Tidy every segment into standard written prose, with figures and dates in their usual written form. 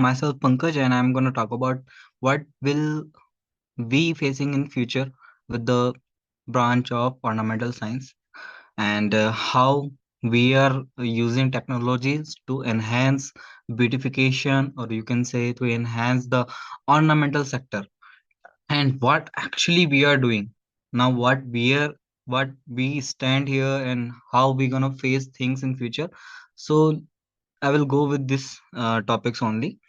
myself Pankaj, and I'm going to talk about what will we facing in future with the branch of ornamental science, and how we are using technologies to enhance beautification, or you can say to enhance the ornamental sector, and what actually we are doing now, what we stand here, and how we gonna face things in future. So I will go with this topics only.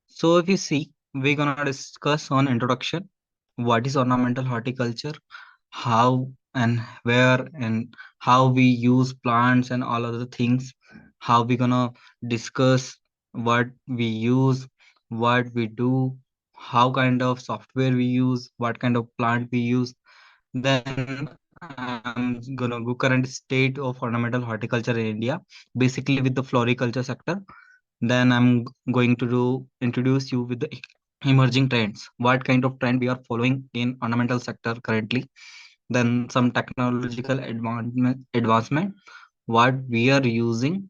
So if you see, we're gonna discuss on introduction, what is ornamental horticulture, how and where and how we use plants and all other things, how we gonna discuss what we use, what we do, how kind of software we use, what kind of plant we use. Then I'm gonna go current state of ornamental horticulture in India, basically with the floriculture sector. Then going to introduce you with the emerging trends, what kind of trend we are following in ornamental sector currently. Then some technological advancement, what we are using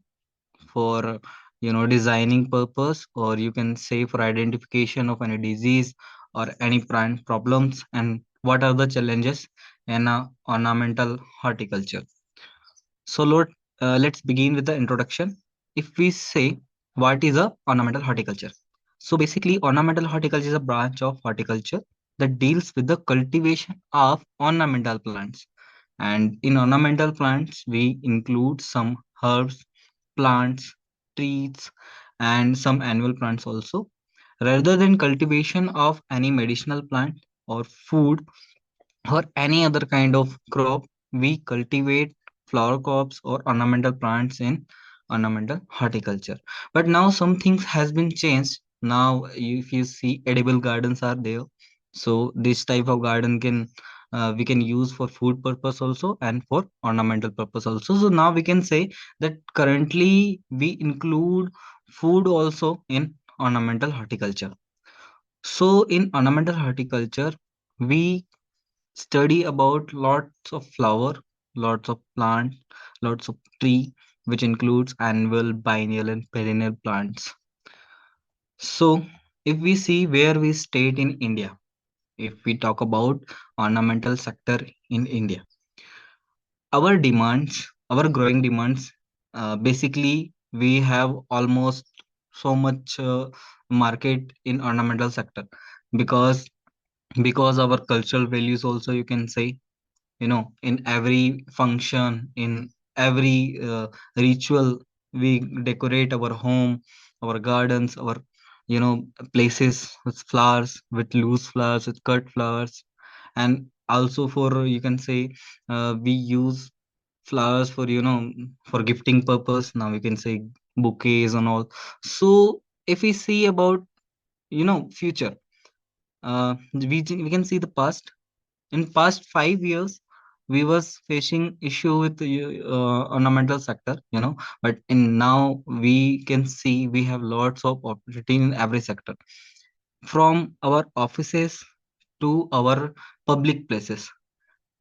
for designing purpose, or you can say for identification of any disease or any plant problems, and what are the challenges in ornamental horticulture. So let's begin with the introduction. If we say, what is a ornamental horticulture? So basically, ornamental horticulture is a branch of horticulture that deals with the cultivation of ornamental plants. And in ornamental plants, we include some herbs, plants, trees, and some annual plants also. Rather than cultivation of any medicinal plant or food, or any other kind of crop, we cultivate flower crops or ornamental plants in ornamental horticulture. But now some things has been changed. Now, if you see, edible gardens are there. So this type of garden can we can use for food purpose also and for ornamental purpose also. So now we can say that currently we include food also in ornamental horticulture. So in ornamental horticulture, we study about lots of flower, lots of plant, lots of tree, which includes annual, biennial, and perennial plants. So if we see where we state in India, if we talk about ornamental sector in India, our demands, our growing demands, basically we have almost so much market in ornamental sector, because our cultural values also, you can say, in every function, in every ritual, we decorate our home, our gardens, our places with flowers, with loose flowers, with cut flowers. And also for, you can say, we use flowers for, for gifting purpose. Now we can say bouquets and all. So if we see about, future, we can see the past. In past 5 years, we was facing issue with the ornamental sector, but in now we can see we have lots of opportunity in every sector, from our offices to our public places.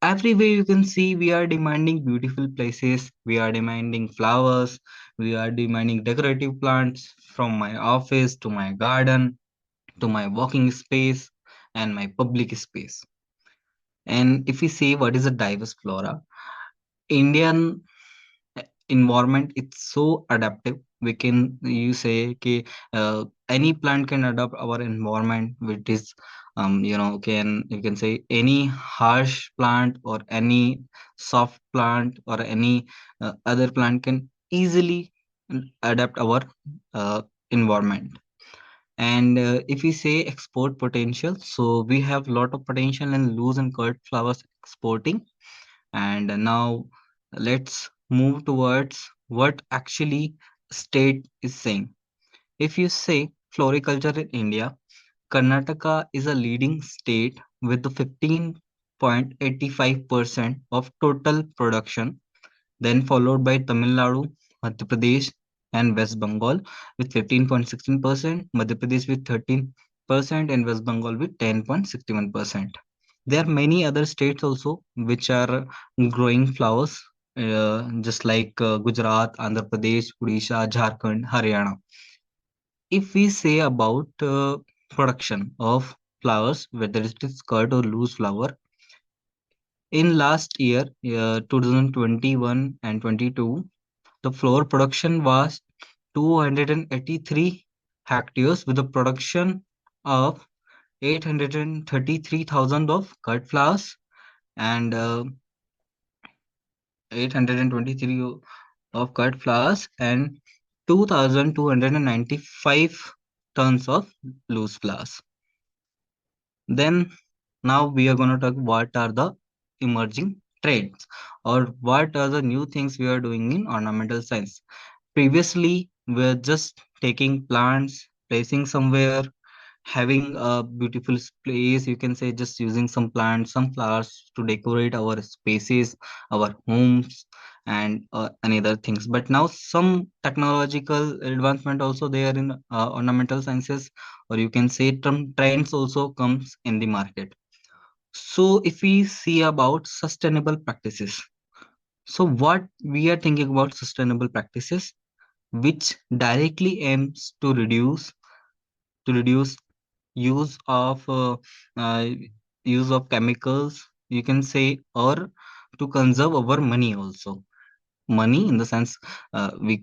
Everywhere you can see we are demanding beautiful places, we are demanding flowers, we are demanding decorative plants, from my office to my garden to my walking space and my public space. And if we say, what is a diverse flora, Indian environment, it's so adaptive. We can, you say, okay, any plant can adapt our environment, which is can, you can say, any harsh plant or any soft plant or any other plant can easily adapt our environment. And if we say export potential, so we have lot of potential in loose and cut flowers exporting. And now let's move towards what actually state is saying. If you say floriculture in India, Karnataka is a leading state with the 15.85% of total production, then followed by Tamil Nadu, Madhya Pradesh, and West Bengal with 15.16%, Madhya Pradesh with 13%, and West Bengal with 10.61%. There are many other states also which are growing flowers just like Gujarat, Andhra Pradesh, Odisha, Jharkhand, Haryana. If we say about production of flowers, whether it is cut or loose flower, in last year, 2021 and 22, the flower production was 283 hectares with a production of 833,000 of cut flowers and 823 of cut flowers and 2,295 tons of loose flowers. Then now we are going to talk what are the emerging trends or what are the new things we are doing in ornamental science. Previously, we were just taking plants, placing somewhere, having a beautiful place. You can say just using some plants, some flowers to decorate our spaces, our homes, and any other things. But now some technological advancement also there in ornamental sciences, or you can say some trends also comes in the market. So if we see about sustainable practices, so what we are thinking about sustainable practices which directly aims to reduce use of uh, use of chemicals, you can say, or to conserve our money also. Money in the sense, we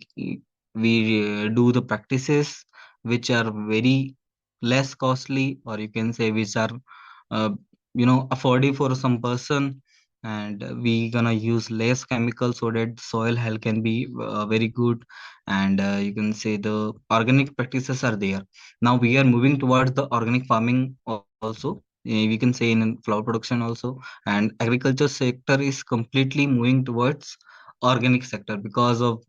do the practices which are very less costly, or you can say which are uh, affordable for some person, and we gonna use less chemicals so that soil health can be very good. And you can say the organic practices are there. Now we are moving towards the organic farming also. We can say in flower production also, and agriculture sector is completely moving towards organic sector because of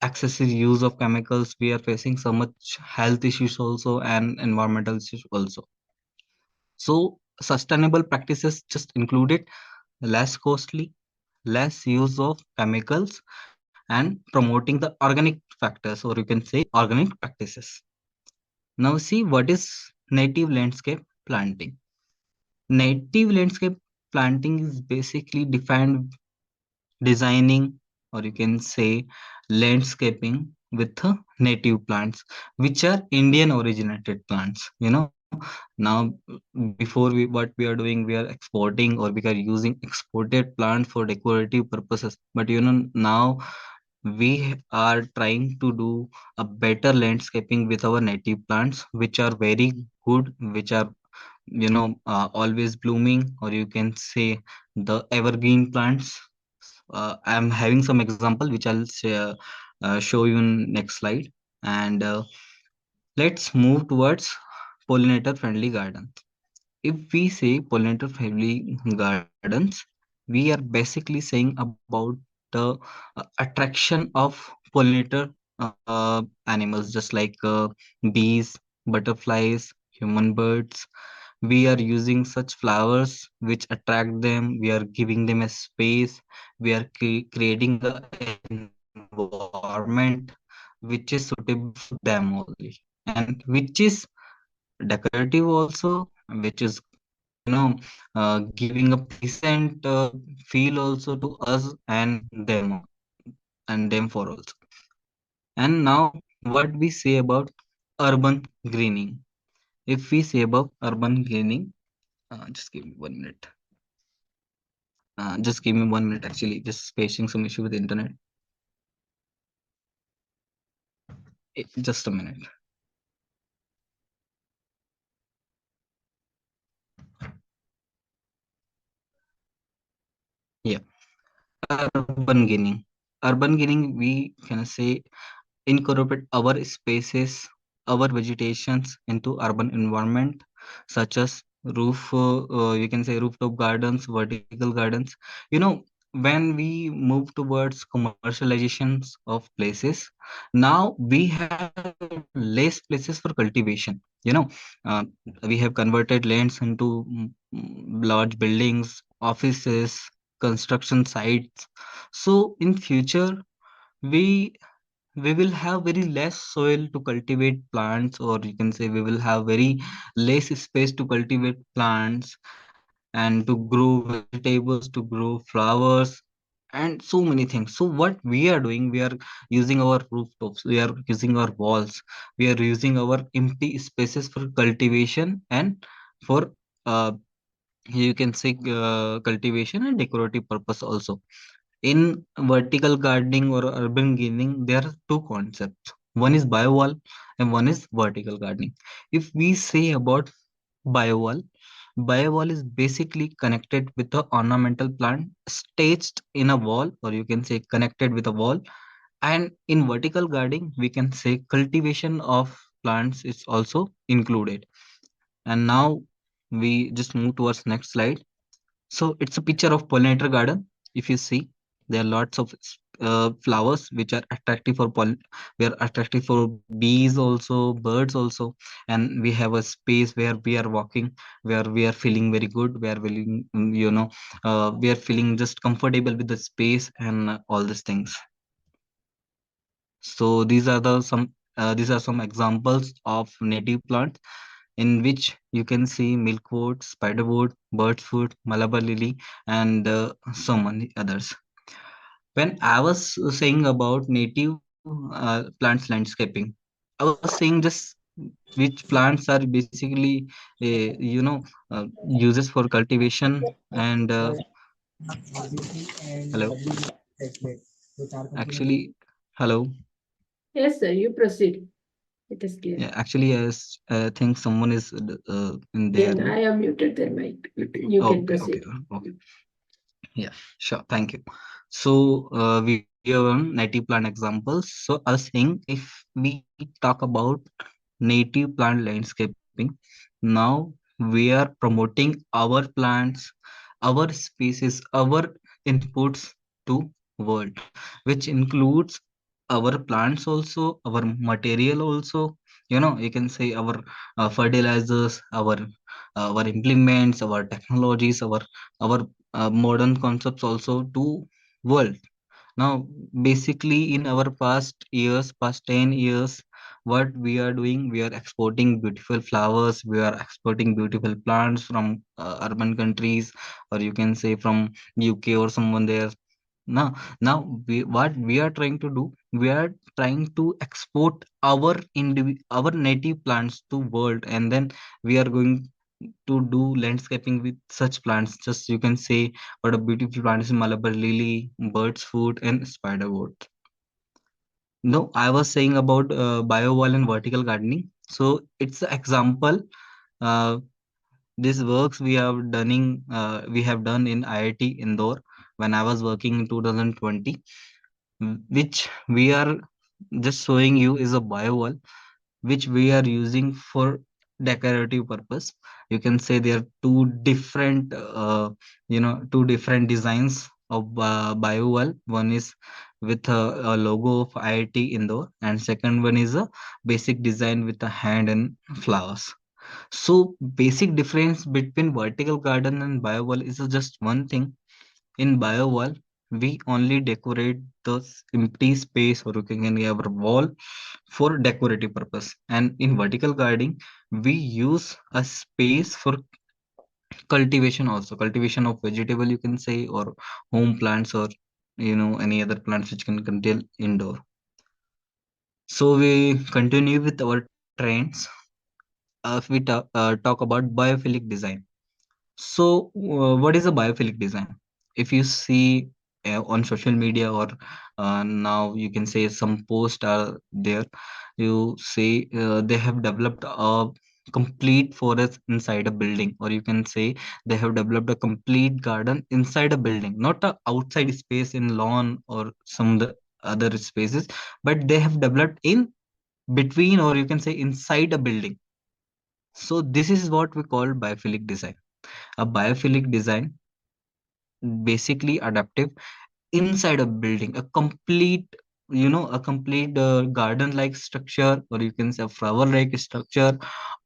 excessive use of chemicals. We are facing so much health issues also and environmental issues also. So sustainable practices just included less costly, less use of chemicals, and promoting the organic factors, or you can say organic practices. Now see what is native landscape planting. Native landscape planting is basically defined designing, or you can say landscaping with native plants which are Indian originated plants. Now before what we are doing, we are exporting or we are using exported plants for decorative purposes, but now we are trying to do a better landscaping with our native plants which are very good, which are always blooming, or you can say the evergreen plants. I'm having some example which I'll share, show you in next slide. And let's move towards pollinator friendly gardens. If we say pollinator friendly gardens, we are basically saying about the attraction of pollinator animals, just like bees, butterflies, human birds. We are using such flowers which attract them. We are giving them a space. We are creating the environment which is suitable for them only, and which is decorative also, which is giving a pleasant feel also to us and them for also. And now what we say about urban greening. If we say about urban greening, just give me 1 minute. Just give me 1 minute. Actually, just facing some issue with the internet. Just a minute. Yeah, urban greening. Urban greening, we can say incorporate our spaces, our vegetations into urban environment, such as you can say rooftop gardens, vertical gardens. When we move towards commercializations of places, now we have less places for cultivation. We have converted lands into large buildings, offices, construction sites. So in future, we we will have very less soil to cultivate plants, or you can say we will have very less space to cultivate plants and to grow vegetables, to grow flowers. and so many things. So what we are doing, we are using our rooftops, we are using our walls, we are using our empty spaces for cultivation and for uh, you can say cultivation and decorative purpose also. In vertical gardening or urban gardening, there are two concepts: one is biowall and one is vertical gardening. If we say about biowall, biowall is basically connected with the ornamental plant staged in a wall, or you can say connected with a wall. And in vertical gardening, we can say cultivation of plants is also included. And now we just move towards next slide. So it's a picture of pollinator garden. If you see, there are lots of flowers which are attractive for we are attractive for bees also, birds also. And we have a space where we are walking, where we are feeling very good, we are feeling, we are feeling just comfortable with the space and all these things. So these are some examples of native plants in which you can see milkwood, spiderwood, bird's foot, Malabar lily, and so many others. When I was saying about native plants landscaping, I was saying just which plants are basically, uses for cultivation and hello. Actually, hello. Yes, sir, you proceed. It is clear. Yeah, actually, I think someone is in there. Then I have muted their mic. You can Okay, okay, proceed. okay. Yeah, sure. Thank you. So, we are on native plant examples. So, I was saying, if we talk about native plant landscaping, now we are promoting our plants, our species, our inputs to world, which includes our plants also, our material also. You can say our fertilizers, our implements, our technologies, our modern concepts also to world. Now, basically, in our past years, past 10 years, what we are doing, we are exporting beautiful flowers, we are exporting beautiful plants from urban countries, or you can say from UK or someone there. Now, what we are trying to do, we are trying to export our native plants to world, and then we are going to do landscaping with such plants. Just you can say what a beautiful plant is Malabar lily, bird's foot, and spiderwood. No, I was saying about biowall and vertical gardening. So it's an example. Uh, this works we have done in IIT Indore when I was working in 2020, which we are just showing you is a biowall which we are using for decorative purpose. You can say there are two different designs of biowall. One is with a logo of IIT Indore, and second one is a basic design with a hand and flowers. So basic difference between vertical garden and biowall is just one thing. In biowall, we only decorate the empty space, or you can have a wall for decorative purpose. And in vertical gardening, we use a space for cultivation also, cultivation of vegetable, you can say, or home plants, or any other plants which can contain indoor. So we continue with our trends. If we talk about biophilic design. So, what is a biophilic design? If you see on social media, or now you can say some posts are there, you say they have developed a complete forest inside a building, or you can say they have developed a complete garden inside a building, not a outside space in lawn or some other spaces, but they have developed in between, or you can say inside a building. So this is what we call biophilic design. A biophilic design basically adaptive inside a building, a complete garden like structure, or you can say a flower like structure,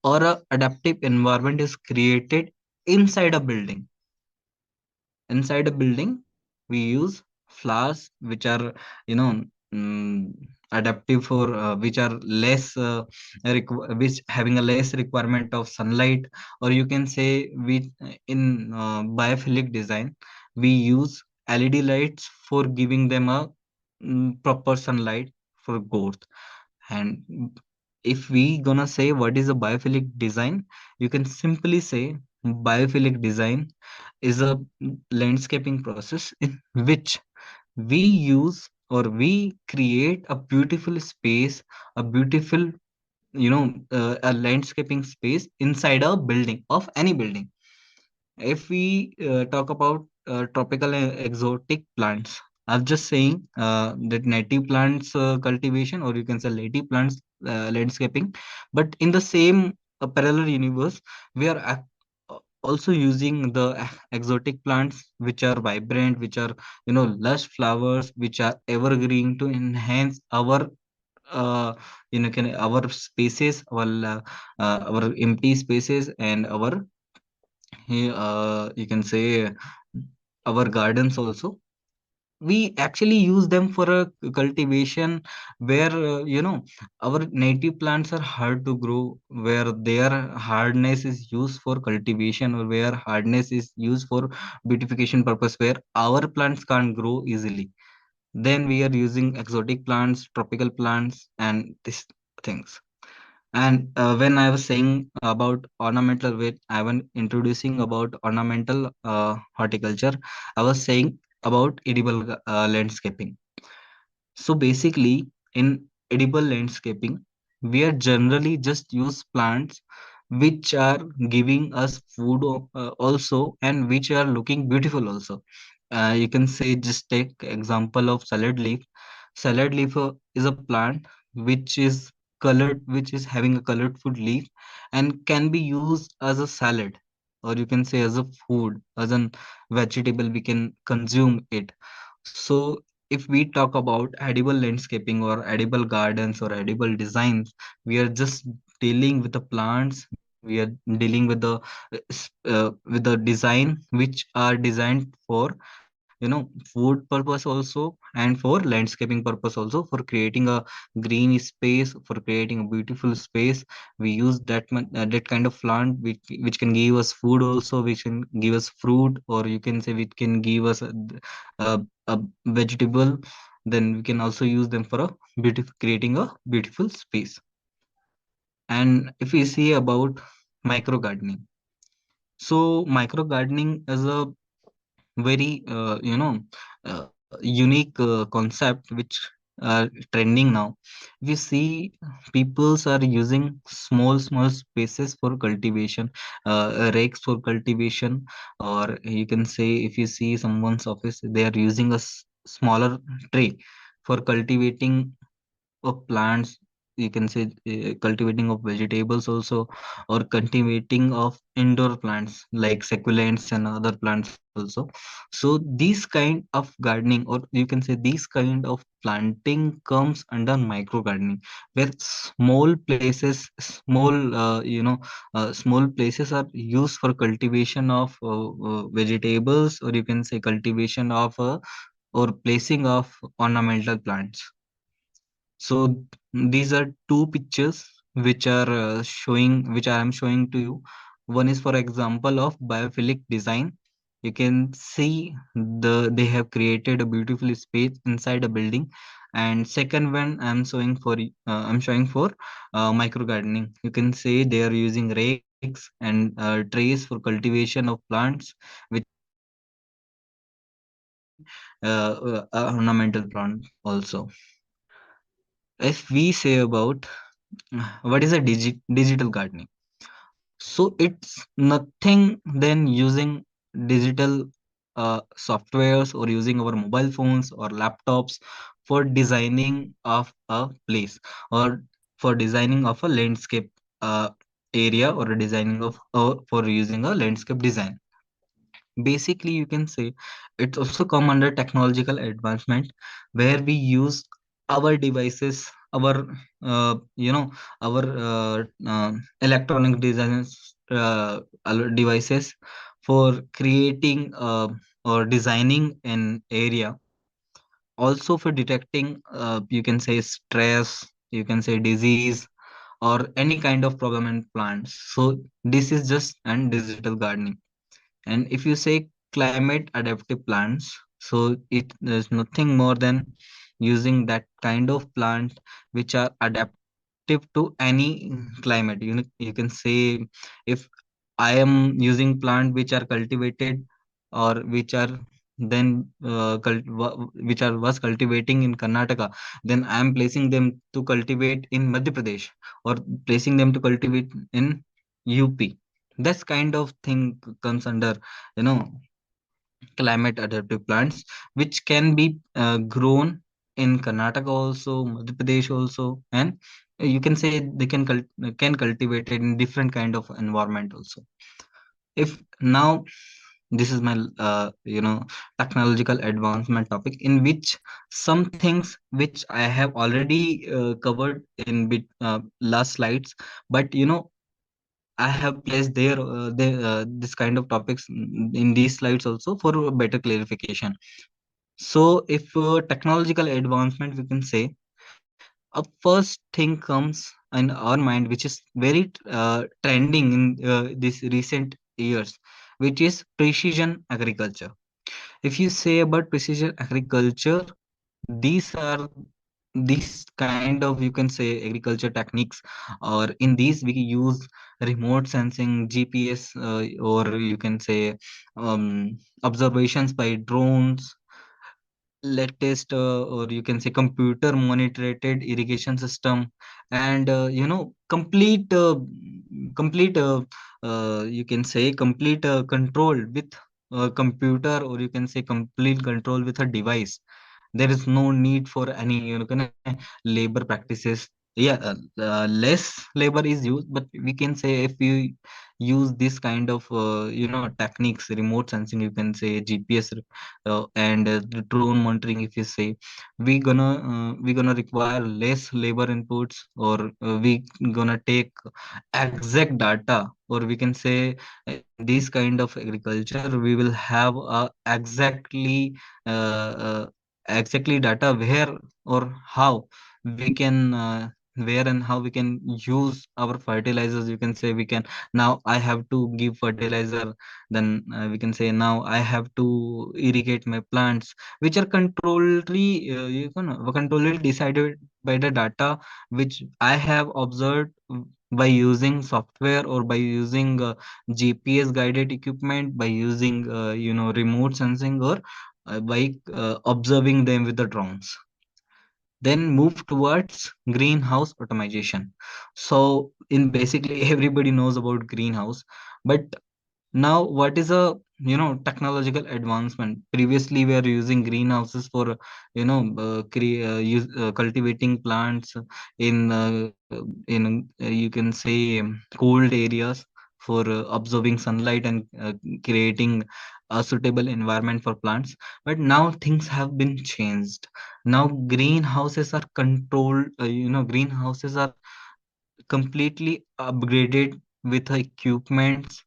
or a adaptive environment is created inside a building. Inside a building, we use flowers which are, you know mm, adaptive for which are less which having a less requirement of sunlight, or you can say we in biophilic design we use LED lights for giving them a proper sunlight for growth. And if we gonna say what is a biophilic design, you can simply say biophilic design is a landscaping process in which we use or we create a beautiful space, a beautiful, a landscaping space inside a building of any building. If we talk about tropical and exotic plants, I'm just saying that native plants cultivation, or you can say native plants landscaping. But in the same parallel universe, we are also using the exotic plants, which are vibrant, which are, lush flowers, which are evergreen to enhance our our spaces, our empty spaces, and our you can say our gardens also. We actually use them for a cultivation where our native plants are hard to grow, where their hardness is used for cultivation, or where hardness is used for beautification purpose, where our plants can't grow easily. Then we are using exotic plants, tropical plants, and these things. And when I was saying about ornamental, with I was introducing about ornamental horticulture, I was saying about edible landscaping. So basically, in edible landscaping, we are generally just use plants which are giving us food also, and which are looking beautiful also. You can say, just take example of salad leaf. Salad leaf is a plant which is colored, which is having a colored food leaf, and can be used as a salad, or you can say as a food, as an vegetable. We can consume it. So if we talk about edible landscaping or edible gardens or edible designs, we are just dealing with the plants. We are dealing with the with the design which are designed for, food purpose also, and for landscaping purpose also, for creating a green space, for creating a beautiful space. We use that kind of plant which can give us food also, which can give us fruit, or you can say which can give us a vegetable. Then we can also use them for a beautiful, creating a beautiful space. And if we see about micro gardening, so micro gardening is a very unique concept which are trending now. We see peoples are using small spaces for cultivation, rakes for cultivation, or you can say, if you see someone's office, they are using a smaller tray for cultivating of plants. You can say cultivating of vegetables also, or cultivating of indoor plants like succulents and other plants also. So these kind of gardening, or you can say these kind of planting, comes under micro gardening, where small places, small places are used for cultivation of vegetables, or you can say cultivation of or placing of ornamental plants. So these are two pictures which are which I am showing to you. One is for example of biophilic design. You can see they have created a beautiful space inside a building. And second one I'm showing for micro gardening. You can say they are using rakes and trays for cultivation of plants, which are creating ornamental plant also. If we say about what is a digital gardening, so it's nothing than using digital softwares, or using our mobile phones or laptops for designing of a place, or for designing of a landscape area, or a designing of for using a landscape design. Basically, you can say it's also come under technological advancement, where we use our devices, our our electronic designs, our devices, for creating or designing an area, also for detecting you can say stress, you can say disease, or any kind of problem in plants. So this is just an digital gardening. And if you say climate adaptive plants, So it is nothing more than using that kind of plant which are adaptive to any climate. You can say, if I am using plant which are cultivated, or which are then which are was cultivating in Karnataka, then I am placing them to cultivate in Madhya Pradesh, or placing them to cultivate in UP. That's kind of thing comes under, you know, climate adaptive plants, which can be grown in Karnataka also, Madhya Pradesh also, and you can say they can cultivate it in different kind of environment also. If now this is my technological advancement topic, in which some things which I have already covered in last slides, but I have placed this kind of topics in these slides also for better clarification. So, if technological advancement, we can say, a first thing comes in our mind, which is very trending in these recent years, which is precision agriculture. If you say about precision agriculture, these are these kind of, you can say, agriculture techniques, or in these we use remote sensing, GPS, or you can say observations by drones, latest or you can say computer monitored irrigation system, and complete you can say complete control with computer, or you can say complete control with a device. There is no need for any labor practices. Yeah, less labor is used, but we can say if you use this kind of techniques, remote sensing, you can say GPS, and the drone monitoring, if you say, we gonna require less labor inputs, or we gonna take exact data, or we can say in this kind of agriculture we will have uh, exactly data where or how we can where and how we can use our fertilizers. You can say we can, now I have to give fertilizer, then we can say now I have to irrigate my plants, which are controlled decided by the data which I have observed by using software, or by using GPS guided equipment, by using remote sensing, or by observing them with the drones. Then move towards greenhouse automation. So in basically everybody knows about greenhouse, but now what is a technological advancement? Previously we are using greenhouses for cultivating plants in you can say cold areas, for absorbing sunlight and creating a suitable environment for plants. But now things have been changed. Now greenhouses are controlled, greenhouses are completely upgraded with equipments.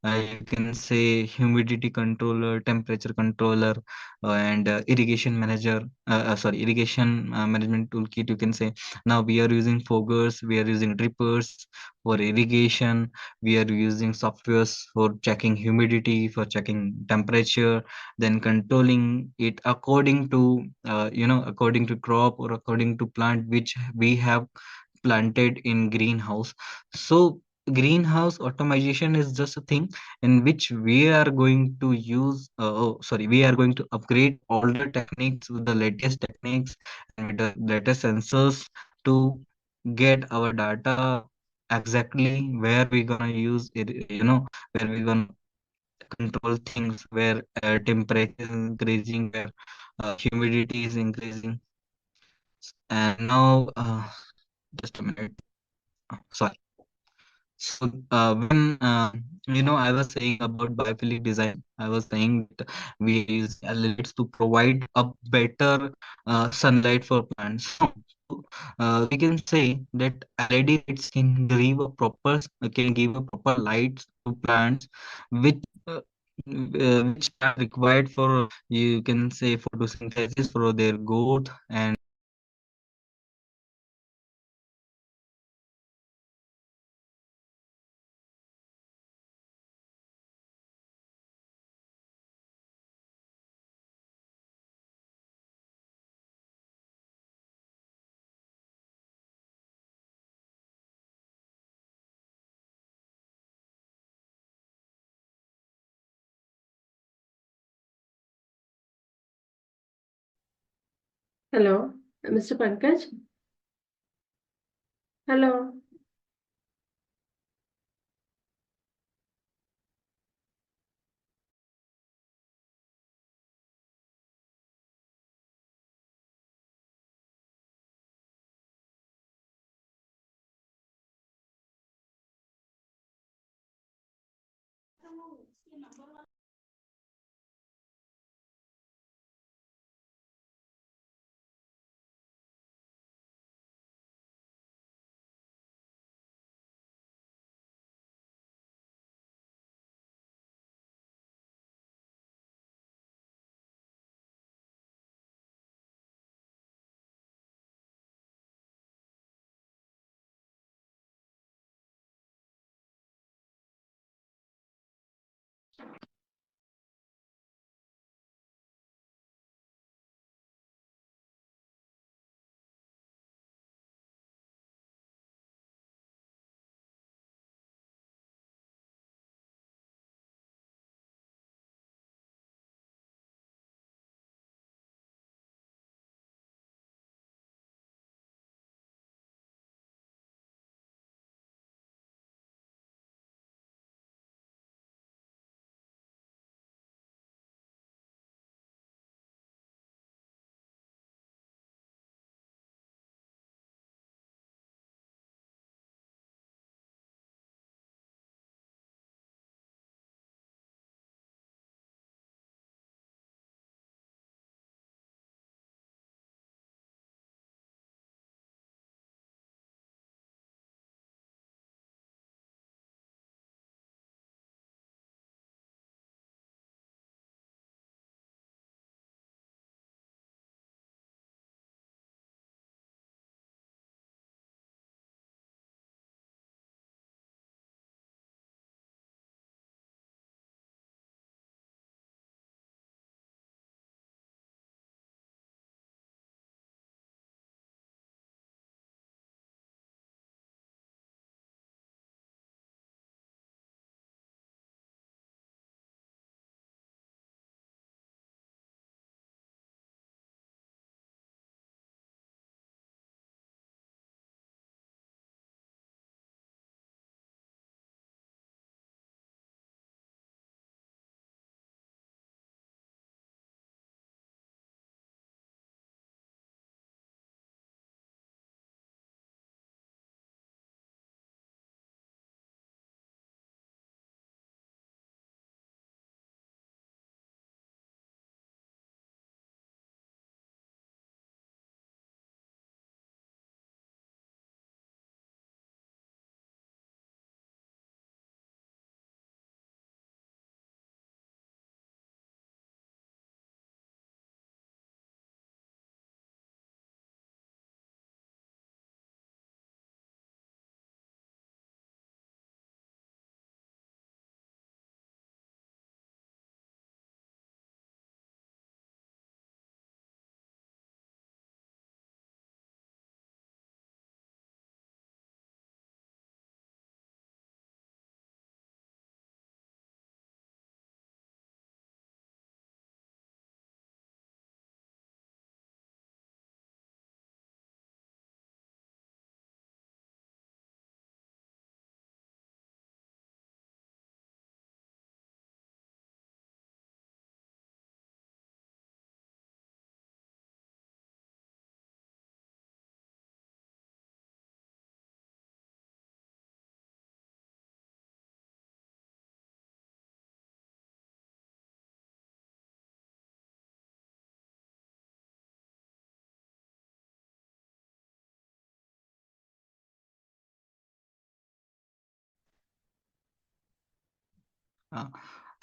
You can say humidity controller, temperature controller, and irrigation management toolkit. You can say now we are using foggers, we are using drippers for irrigation, we are using softwares for checking humidity, for checking temperature, then controlling it according to according to crop, or according to plant which we have planted in greenhouse. So greenhouse automation is just a thing in which we are going to use we are going to upgrade all the techniques with the latest techniques and with the latest sensors to get our data exactly where we're gonna use it, where we're gonna control things, where temperature is increasing, where humidity is increasing. And now just a minute. Sorry. So when I was saying about biophilic design, I was saying that we are using LEDs to provide a better sunlight for plants. So we can say that LED lights can give a proper light to plants, which which are required for, you can say, photosynthesis for their growth, and Hello, Mr. Pankaj. Hello.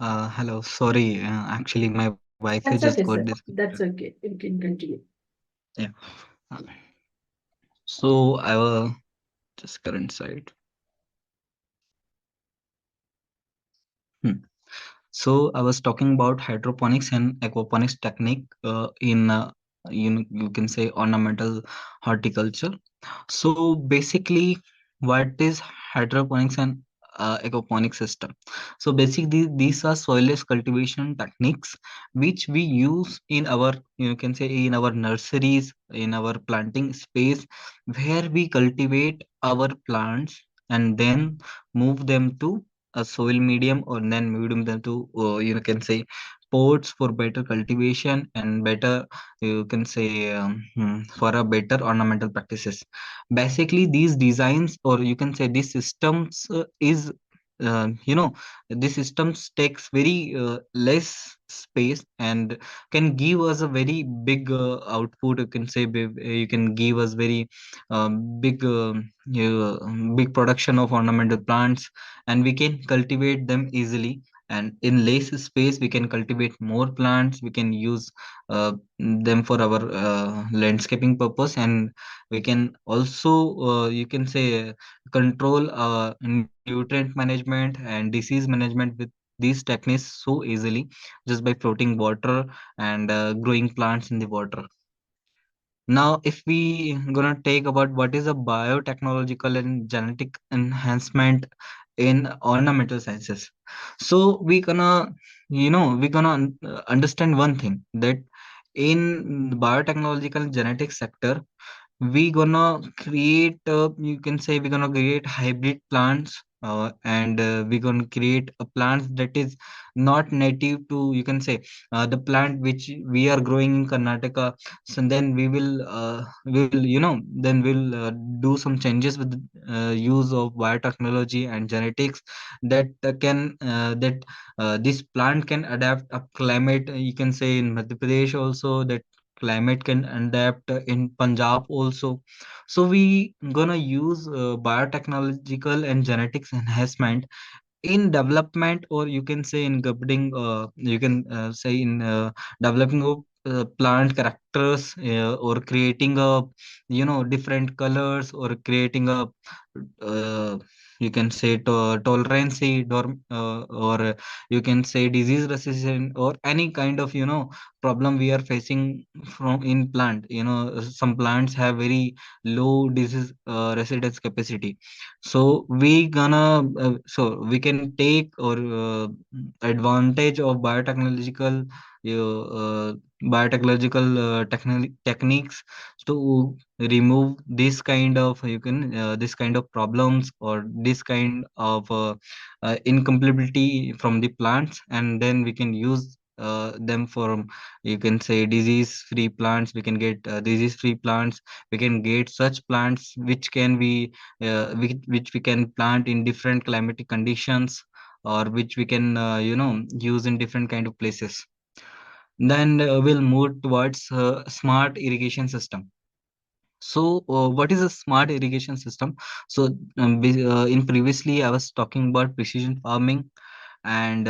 Uh, Hello, sorry. Actually, my Wi-Fi just That's got okay, sir. disconnected. That's okay. You can continue. Yeah. Uh, So I will just current side. Hmm. So I was talking about hydroponics and aquaponics technique in you can say ornamental horticulture. So basically, what is hydroponics and aquaponic system. So basically, these are soilless cultivation techniques which we use in our, you can say, in our nurseries, in our planting space, where we cultivate our plants and then move them to a soil medium, or then move them to, you can say, pots for better cultivation and better, you can say, for a better ornamental practices. Basically, these designs, or you can say these systems, is this systems takes very less space and can give us a very big output. You can say you can give us very big big production of ornamental plants, and we can cultivate them easily. And in less space we can cultivate more plants. We can use them for our landscaping purpose, and we can also, you can say, control nutrient management and disease management with these techniques so easily, just by floating water and growing plants in the water. Now, if we gonna take about what is a biotechnological and genetic enhancement in ornamental sciences, so we gonna understand one thing, that in the biotechnological and genetic sector, we gonna create, you can say, we're gonna create hybrid plants, and we're gonna create a plant that is not native to, you can say, the plant which we are growing in Karnataka. So then we will, then we'll do some changes with use of biotechnology and genetics, that can that this plant can adapt a climate, you can say, in Madhya Pradesh also, that climate can adapt in Punjab also. So we gonna use biotechnological and genetics enhancement in development, or you can say in grading, you can say in developing of plant characters, or creating a, different colors, or creating a, uh, you can say, tolerance, or you can say disease resistant, or any kind of, problem we are facing from in plant. Some plants have very low disease resistance capacity. So we can take, or advantage of biotechnological techniques to remove this kind of, this kind of problems, or this kind of incompatibility from the plants, and then we can use them for, you can say, disease free plants. We can get disease free plants. We can get such plants which can be, which we can plant in different climatic conditions, or which we can, use in different kind of places. Then we'll move towards smart irrigation system. So, what is a smart irrigation system? So, in previously, I was talking about precision farming, and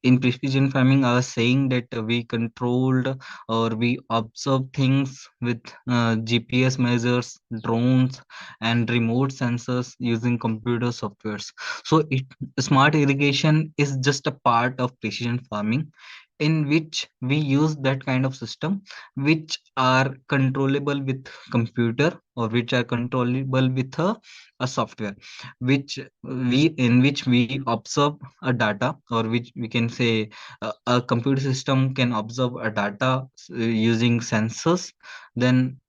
in precision farming I was saying that we controlled, or we observe things with GPS measures, drones, and remote sensors using computer softwares. So smart irrigation is just a part of precision farming, in which we use that kind of system which are controllable with computer, or which are controllable with a software, which we observe a data, or which we can say a computer system can observe a data using sensors. Then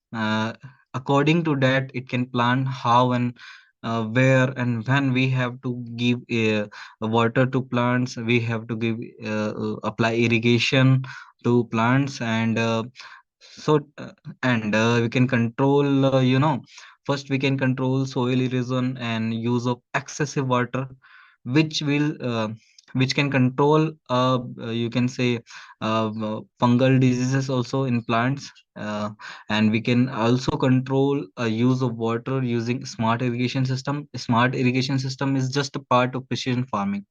according to that, it can plan how and where and when we have to give water to plants. We have to give apply irrigation to plants, and so and we can control, first we can control soil erosion and use of excessive water, which will which can control, you can say, fungal diseases also in plants. And we can also control use of water using smart irrigation system. Smart irrigation system is just a part of precision farming.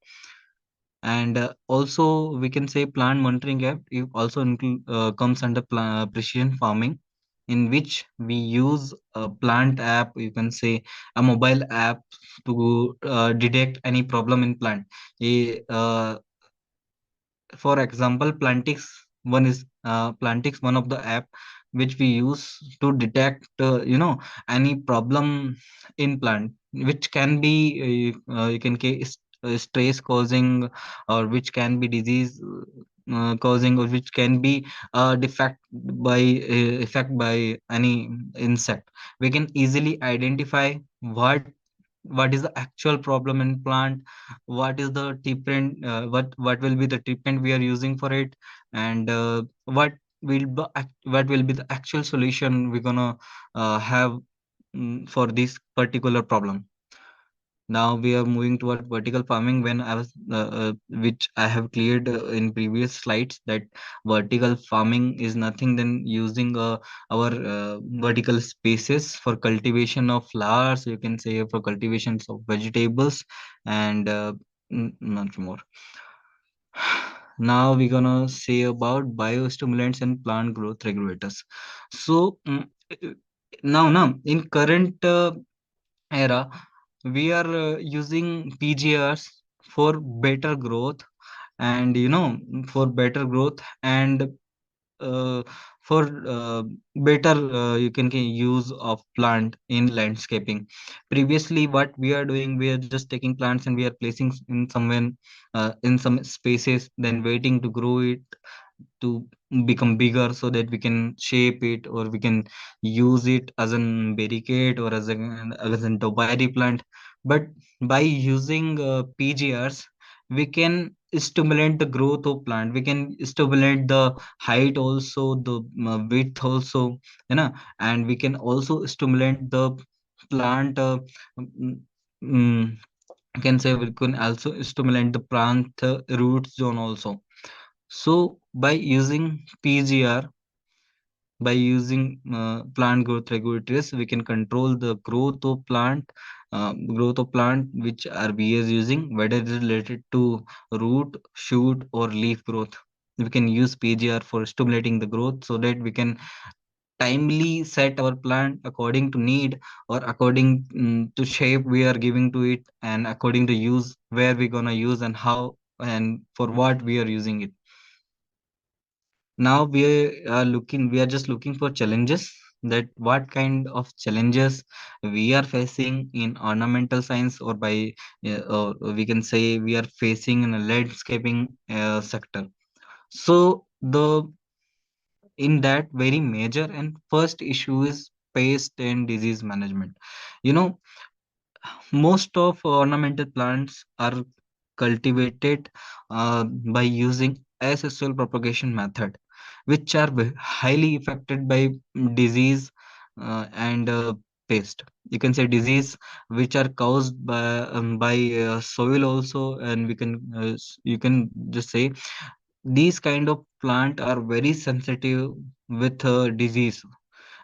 And also we can say plant monitoring app, it also comes under precision farming, in which we use a plant app, you can say a mobile app, to detect any problem in plant. For example, Plantix, one of the app which we use to detect any problem in plant, which can be you can case stress causing, or which can be disease causing, or which can be defect by effect by any insect. We can easily identify what is the actual problem in plant, what is the treatment, what will be the treatment we are using for it, and what will be the actual solution we're gonna have for this particular problem. Now we are moving toward vertical farming. When I was which I have cleared in previous slides, that vertical farming is nothing than using our vertical spaces for cultivation of flowers, you can say, for cultivations of vegetables, and much more. Now we're gonna say about biostimulants and plant growth regulators. So uh, now in current era, we are using PGRs for better growth, and for better growth, and uh, for better use of plant in landscaping. Previously, what we are doing, we are just taking plants and we are placing in somewhere, in some spaces, then waiting to grow it to become bigger, so that we can shape it, or we can use it as an barricade, or as a topiary plant. But by using PGRs, we can stimulate the growth of plant, we can stimulate the height also, the width also, and we can also stimulate the plant mm, mm, I can say we can also stimulate the plant root zone also. So by using PGR, by using plant growth regulators, we can control the growth of plant which are we is using, whether it is related to root, shoot, or leaf growth. We can use PGR for stimulating the growth, so that we can timely set our plant according to need, or according to shape we are giving to it, and according to use where we're gonna use, and how and for what we are using it. Now we are just looking for challenges, that what kind of challenges we are facing in ornamental science, or or we can say we are facing in a landscaping sector. So the in that very major and first issue is pest and disease management. You know, most of ornamental plants are cultivated by using asexual propagation method, which are highly affected by disease and pest. You can say disease which are caused by soil also, and you can just say these kind of plant are very sensitive with disease.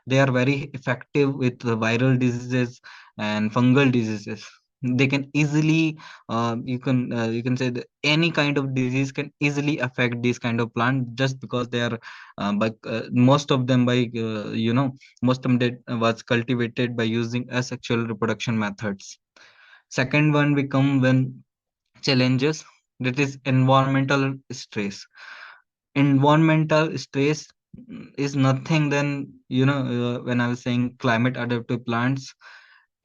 They are very effective with the viral diseases and fungal diseases. They can easily you can say that any kind of disease can easily affect this kind of plant, just because they are but most of them by most of them was cultivated by using asexual reproduction methods. Second one become when challenges, that is environmental stress. Environmental stress is nothing than when I was saying climate adaptive plants,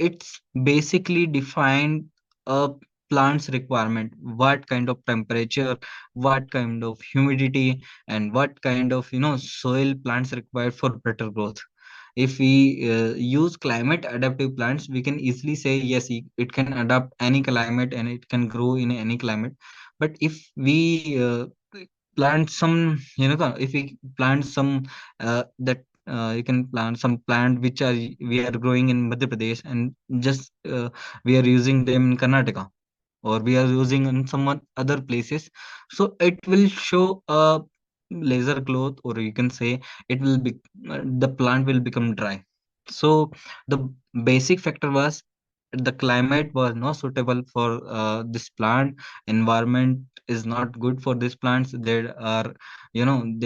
it's basically defined a plant's requirement, what kind of temperature, what kind of humidity, and what kind of soil plants require for better growth. If we use climate adaptive plants, we can easily say yes, it can adapt any climate and it can grow in any climate. But if we plant some if we plant some that you can plant some plant which are we are growing in Madhya Pradesh, and just we are using them in Karnataka, or we are using in some other places, so it will show a laser growth, or you can say it will be the plant will become dry. So the basic factor was the climate was not suitable for this plant. Environment is not good for these plants. They are they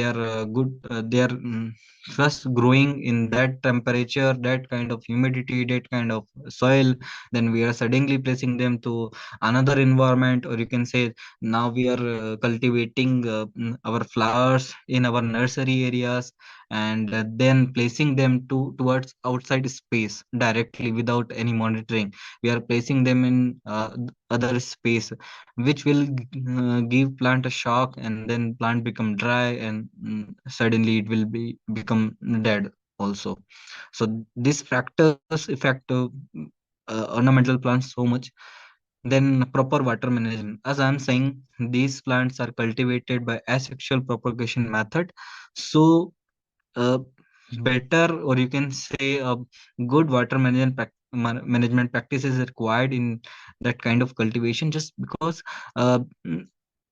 are good they are first growing in that temperature, that kind of humidity, that kind of soil. Then we are suddenly placing them to another environment, or you can say now we are cultivating our flowers in our nursery areas, and then placing them towards outside space directly without any monitoring. We are placing them in other space, which will give plant a shock, and then plant become dry, and suddenly it will be become dead also. So these factors affect ornamental plants so much. Then proper water management. As I'm saying, these plants are cultivated by asexual propagation method. So uh, better, or you can say good water management practice is required in that kind of cultivation, just because uh, mm,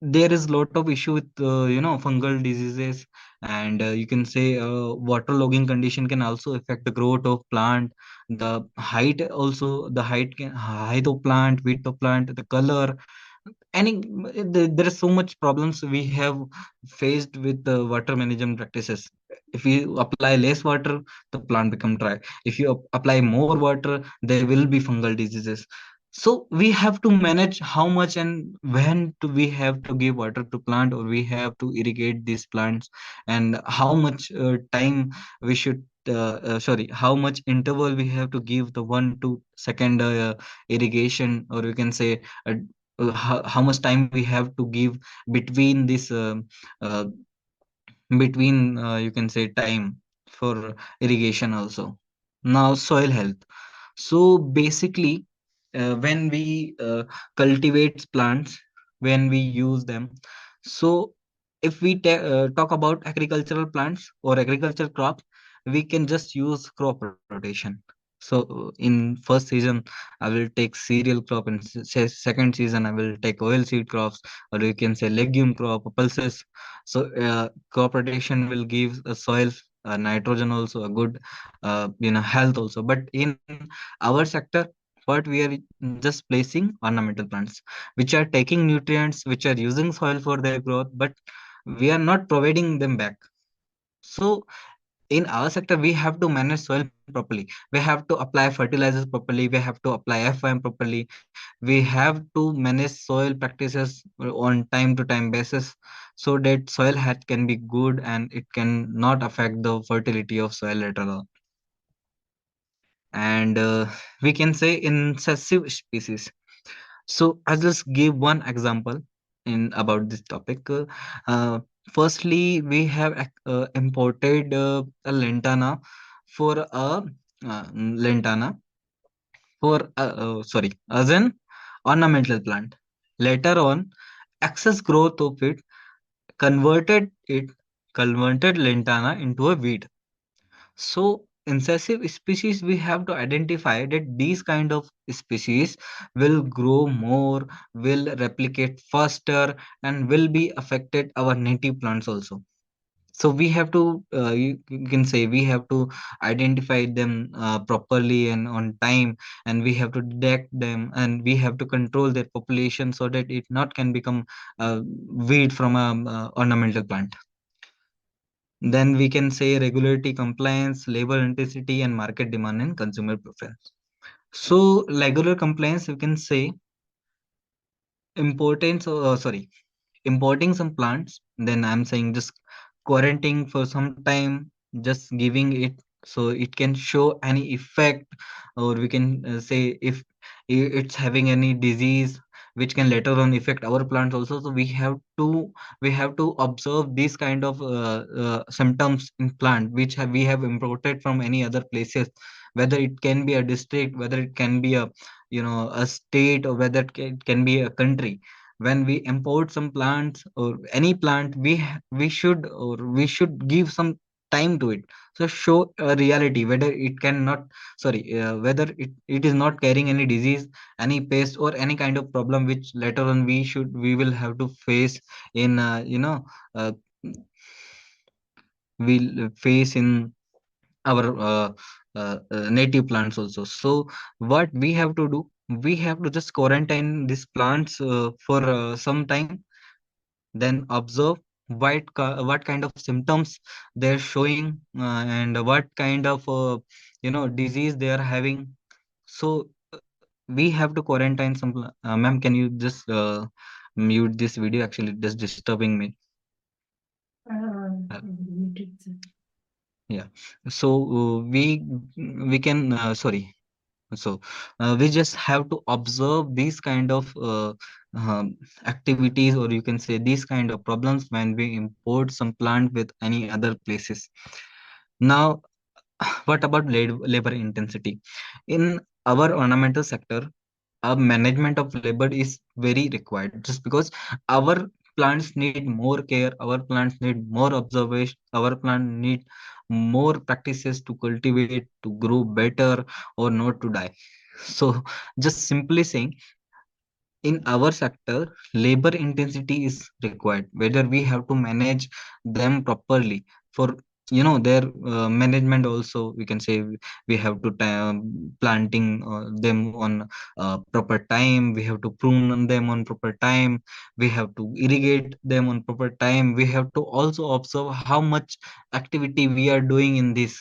there is lot of issue with fungal diseases, and you can say water logging condition can also affect the growth of plant, the height also, the height of plant, width of plant, the color, any there is so much problems we have faced with the water management practices. If you apply less water, the plant become dry. If you apply more water, there will be fungal diseases. So we have to manage how much and when to we have to give water to plant, or we have to irrigate these plants, and how much time we should sorry, how much interval we have to give the 1 to 2 second irrigation, or you can say uh, how much time we have to give between this uh, between you can say time for irrigation also. Now soil health. So basically, when we cultivate plants, when we use them, so if we talk about agricultural plants or agricultural crops, we can just use crop rotation. So in first season, I will take cereal crop, and second season I will take oil seed crops, or you can say legume crop, pulses. So crop rotation will give a soil nitrogen also, a good health also. But in our sector, what we are just placing ornamental plants, which are taking nutrients, which are using soil for their growth, but we are not providing them back. So in our sector, we have to manage soil properly. We have to apply fertilizers properly, we have to apply FIM properly, we have to manage soil practices on time to time basis, so that soil health can be good and it can not affect the fertility of soil later on. And we can say invasive species. So I'll just give one example in about this topic. Uh, Firstly, we have imported a lantana for a lantana for sorry, as an ornamental plant. Later on, excess growth of it converted it converted lantana into a weed. So invasive species, we have to identify that these kind of species will grow more, will replicate faster, and will be affected our native plants also. So we have to you can say we have to identify them properly and on time, and we have to detect them, and we have to control their population so that it not can become weed from a ornamental plant. Then we can say regulatory compliance, labor intensity, and market demand and consumer preference. So regular compliance, you can say importance. Sorry, importing some plants. Then I'm saying just quarantining for some time, just giving it so it can show any effect, or we can say if it's having any disease which can later on affect our plants also. So we have to observe these kind of symptoms in plant which we have imported from any other places, whether it can be a district, whether it can be a a state, or whether it can be a country. When we import some plants or any plant, we should give some time to it, so show a reality whether it cannot, sorry, whether it is not carrying any disease, any pest, or any kind of problem which later on we will have to face in uh, we'll face in our native plants also. So what we have to do, we have to just quarantine these plants for some time, then observe what kind of symptoms they're showing, and what kind of disease they are having. So we have to quarantine some ma'am, can you just mute this video? Actually, just disturbing me. Uh, Uh, muted, sir. Yeah. So we can so we just have to observe these kind of activities, or you can say these kind of problems when we import some plant with any other places. Now, what about labor intensity in our ornamental sector? Our management of labor is very required, just because our plants need more care, our plants need more observation, our plant need more practices to cultivate, to grow better, or not to die. So just simply saying, in our sector labor intensity is required, whether we have to manage them properly for their management. Also we can say we have to planting them on proper time, we have to prune them on proper time, we have to irrigate them on proper time, we have to also observe how much activity we are doing in this,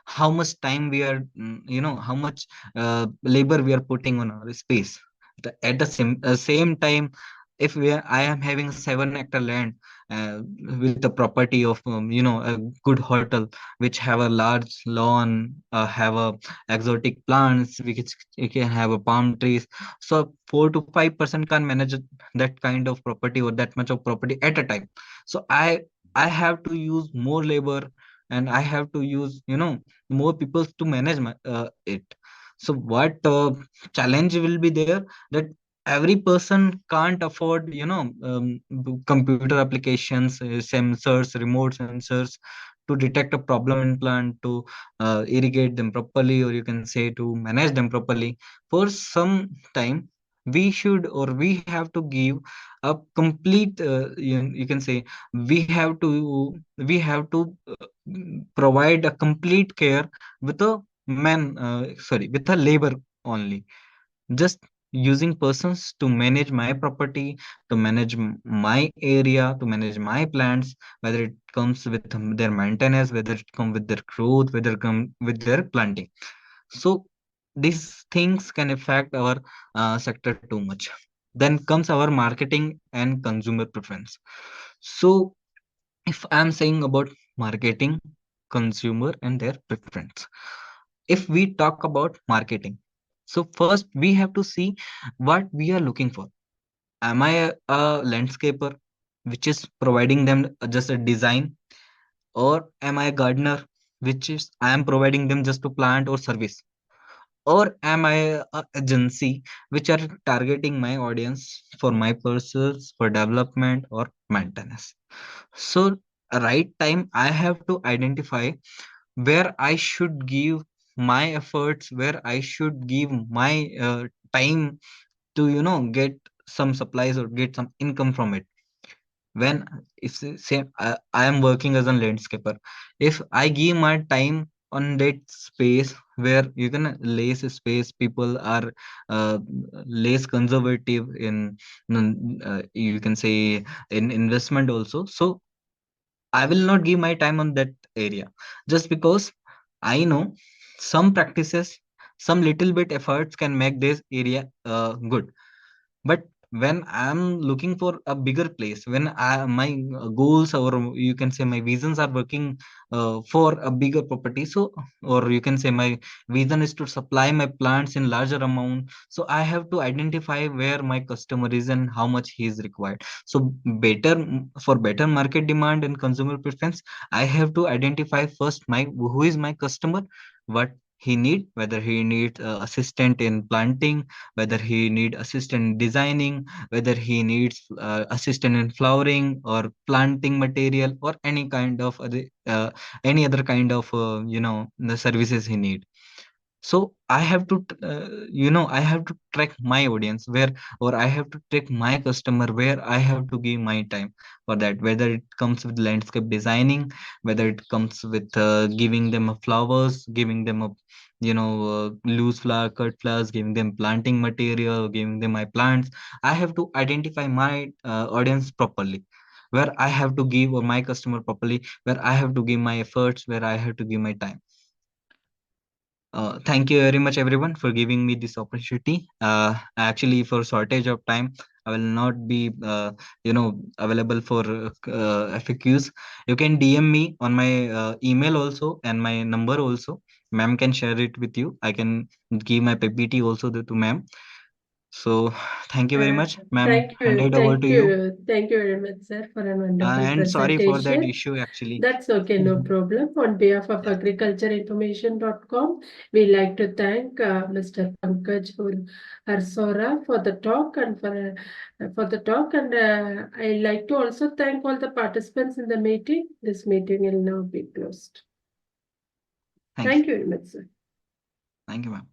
how much time we are how much labor we are putting on our space. At the same time, if I am having 7 hectare land uh, with the property of a good hotel, which have a large lawn, have a exotic plants, we can have a palm trees. So 4 to 5% can manage that kind of property or that much of property at a time. So I have to use more labor, and I have to use more people to manage it. So what challenge will be there, that every person can't afford computer applications, sensors, remote sensors, to detect a problem in plant, to irrigate them properly, or you can say to manage them properly. For some time we should, or we have to give a complete you can say we have to provide a complete care with a with a labor only. Just using persons to manage my property, to manage my area, to manage my plants, whether it comes with their maintenance, whether it comes with their growth, whether it come with their planting. So these things can affect our sector too much. Then comes our marketing and consumer preference. So if I'm saying about marketing, consumer, and their preference, if we talk about marketing, so first we have to see what we are looking for. Am I a landscaper which is providing them just a design, or am I a gardener which is I am providing them just to plant or service, or am I a agency which are targeting my audience for my purposes, for development or maintenance? So right time I have to identify where I should give my efforts, where I should give my time to get some supplies or get some income from it. When if say I am working as a landscaper, if I give my time on that space where you can less space, people are uh, less conservative in you can say in investment also. So I will not give my time on that area, just because I know some practices, some little bit efforts can make this area good. But when I'm looking for a bigger place, when my goals, or you can say my visions are working for a bigger property, so or you can say my vision is to supply my plants in larger amount, so I have to identify where my customer is and how much he is required. So for better market demand and consumer preference, I have to identify first my who is my customer, what he need, whether he needs assistant in planting, whether he need assistant in designing, whether he needs assistant in flowering or planting material, or any kind of any other kind of the services he need. So I have to I have to track my audience where, or I have to track my customer where I have to give my time for that, whether it comes with landscape designing, whether it comes with giving them a flowers, giving them a loose flower, cut flowers, giving them planting material, giving them my plants. I have to identify my audience properly, where I have to give, or my customer properly, where I have to give my efforts, where I have to give my time. Thank you very much, everyone, for giving me this opportunity. Actually, for shortage of time, I will not be available for FAQs. You can DM me on my email also and my number also. Ma'am can share it with you. I can give my PPT also to ma'am. So thank you very Uh, much, ma'am. Thank Hand you, it over thank to you. you, thank you very much, sir, for a wonderful And sorry for that presentation. issue actually. That's okay, no problem. On behalf of Yeah. agricultureinformation.com, we like to thank Mr. Pankaj Harsora for the talk and for the talk. And I like to also thank all the participants in the meeting. This meeting will now be closed. Thank you. Thank you very much, sir. Thank you, ma'am.